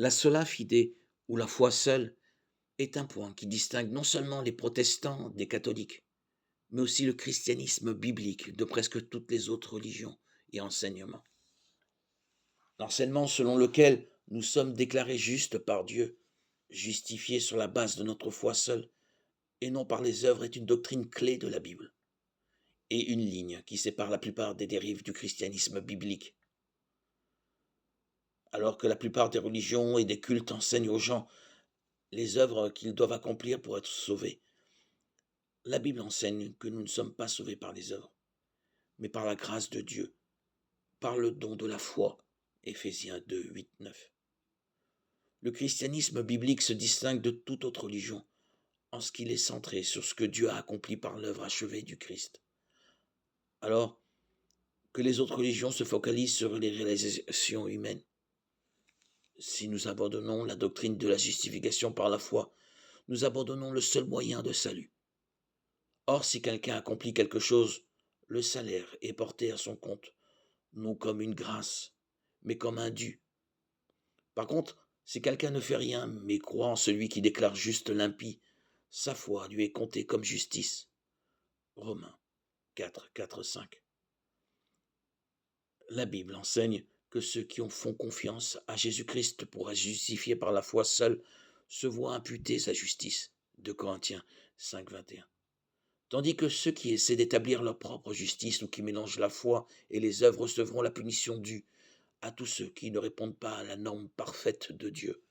La sola fide, ou la foi seule, est un point qui distingue non seulement les protestants des catholiques, mais aussi le christianisme biblique de presque toutes les autres religions et enseignements. L'enseignement selon lequel nous sommes déclarés justes par Dieu, justifiés sur la base de notre foi seule, et non par les œuvres, est une doctrine clé de la Bible, et une ligne qui sépare la plupart des dérives du christianisme biblique. Alors que la plupart des religions et des cultes enseignent aux gens les œuvres qu'ils doivent accomplir pour être sauvés, la Bible enseigne que nous ne sommes pas sauvés par les œuvres, mais par la grâce de Dieu, par le don de la foi. Éphésiens 2, 8, 9. Le christianisme biblique se distingue de toute autre religion en ce qu'il est centré sur ce que Dieu a accompli par l'œuvre achevée du Christ, alors que les autres religions se focalisent sur les réalisations humaines. Si nous abandonnons la doctrine de la justification par la foi, nous abandonnons le seul moyen de salut. Or, si quelqu'un accomplit quelque chose, le salaire est porté à son compte, non comme une grâce, mais comme un dû. Par contre, si quelqu'un ne fait rien, mais croit en celui qui déclare juste l'impie, sa foi lui est comptée comme justice. Romains 4, 4, 5. La Bible enseigne que ceux qui font confiance à Jésus-Christ pour être justifiés par la foi seule se voient imputer sa justice. 2 Corinthiens 5, 21. Tandis que ceux qui essaient d'établir leur propre justice ou qui mélangent la foi et les œuvres recevront la punition due à tous ceux qui ne répondent pas à la norme parfaite de Dieu.